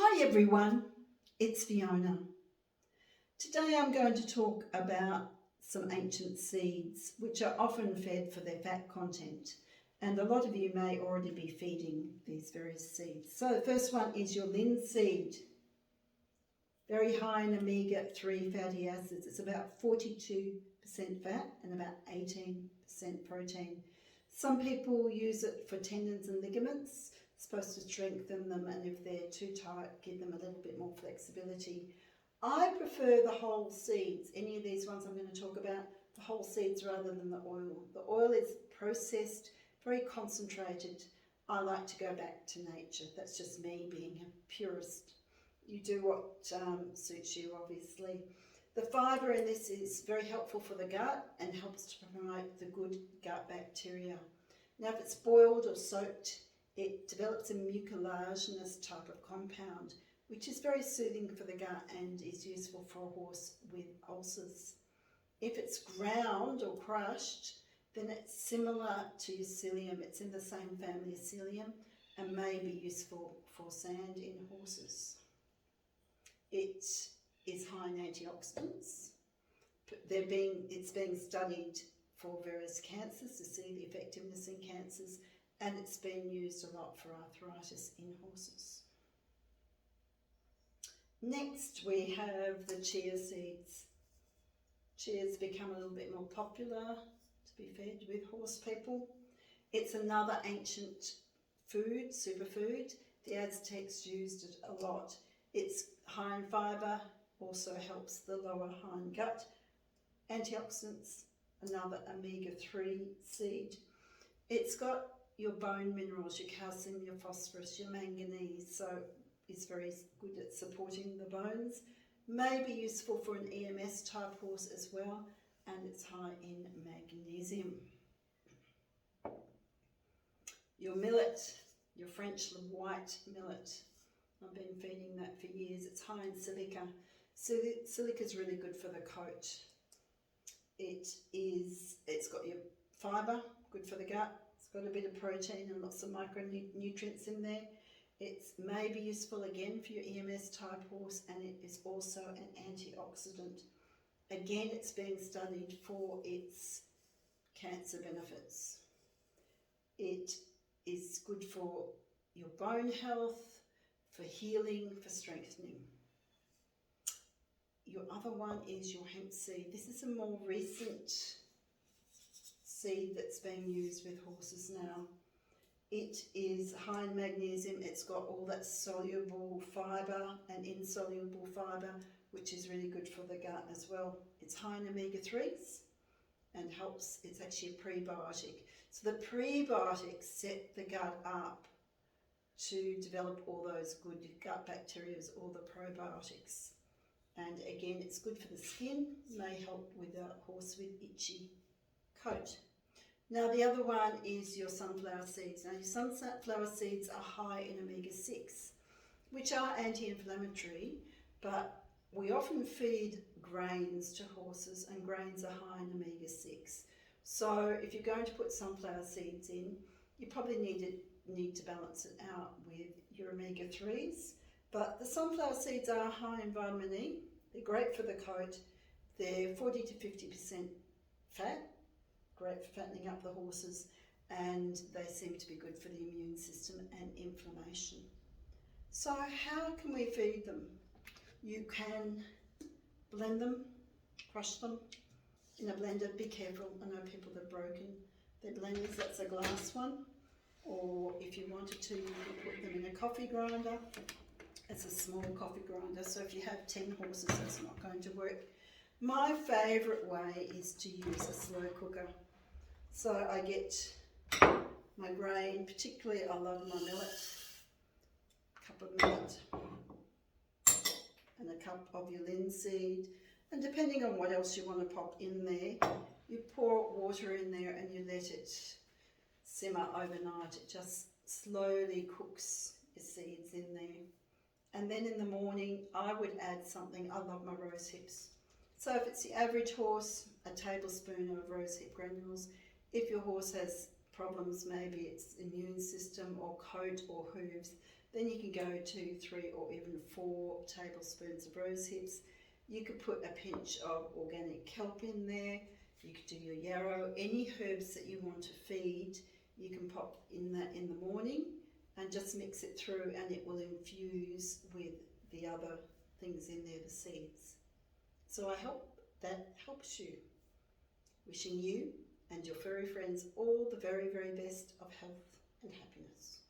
Hi everyone, it's Fiona. Today I'm going to talk about some ancient seeds which are often fed for their fat content, and a lot of you may already be feeding these various seeds. So the first one is your linseed, very high in omega-3 fatty acids. It's about 42% fat and about 18% protein. Some people use it for tendons and ligaments. It's supposed to strengthen them, and if they're too tight, give them a little bit more flexibility. I prefer the whole seeds. Any of these ones I'm going to talk about, the whole seeds rather than the oil. The oil is processed, very concentrated. I like to go back to nature. That's just me being a purist. You do what suits you, obviously. The fibre in this is very helpful for the gut and helps to promote the good gut bacteria. Now, if it's boiled or soaked, it develops a mucilaginous type of compound, which is very soothing for the gut and is useful for a horse with ulcers. If it's ground or crushed, then it's similar to your psyllium. It's in the same family as psyllium and may be useful for sand in horses. It is high in antioxidants. It's being studied for various cancers to see the effectiveness in cancers, and it's been used a lot for arthritis in horses. Next we have the chia seeds. Chia's become a little bit more popular to be fed with horse people. It's another ancient food, superfood. The Aztecs used it a lot. It's high in fibre, also helps the lower hind gut. Antioxidants, another omega-3 seed. It's got your bone minerals, your calcium, your phosphorus, your manganese, so it's very good at supporting the bones. May be useful for an EMS type horse as well, and it's high in magnesium. Your millet, your French white millet. I've been feeding that for years. It's high in silica. Silica is really good for the coat. It's got your fibre, good for the gut. It's got a bit of protein and lots of micronutrients in there. It may be useful again for your EMS type horse, and it is also an antioxidant. Again, it's being studied for its cancer benefits. It is good for your bone health, for healing, for strengthening. Your other one is your hemp seed. This is a more recent seed that's being used with horses now. It is high in magnesium. It's got all that soluble fibre and insoluble fibre, which is really good for the gut as well. It's high in omega-3s and helps. It's actually a prebiotic. So the prebiotics set the gut up to develop all those good gut bacteria, all the probiotics. And again, it's good for the skin, may help with a horse with itchy coat. Now the other one is your sunflower seeds. Now your sunflower seeds are high in omega-6, which are anti-inflammatory, but we often feed grains to horses, and grains are high in omega-6. So if you're going to put sunflower seeds in, you probably need to balance it out with your omega-3s. But the sunflower seeds are high in vitamin E. They're great for the coat. They're 40 to 50% fat, great for fattening up the horses, and they seem to be good for the immune system and inflammation. So how can we feed them? You can blend them, crush them in a blender. Be careful, I know people have broken their blenders. That's a glass one. Or if you wanted to, you could put them in a coffee grinder. It's a small coffee grinder, so if you have 10 horses, that's not going to work. My favourite way is to use a slow cooker. So I get my grain, particularly I love my millet, a cup of millet and a cup of your linseed, and depending on what else you want to pop in there, you pour water in there and you let it simmer overnight. It just slowly cooks your seeds in there. And then in the morning, I would add something. I love my rose hips. So if it's the average horse, a tablespoon of rose hip granules. If your horse has problems, maybe it's immune system or coat or hooves, Then you can go to 3 or even 4 tablespoons of rose hips. You could put a pinch of organic kelp in there. You could do your yarrow, any herbs that you want to feed, you can pop in that in the morning and just mix it through, and it will infuse with the other things in there, the seeds. So I hope that helps you. Wishing you and your furry friends all the very, very best of health and happiness.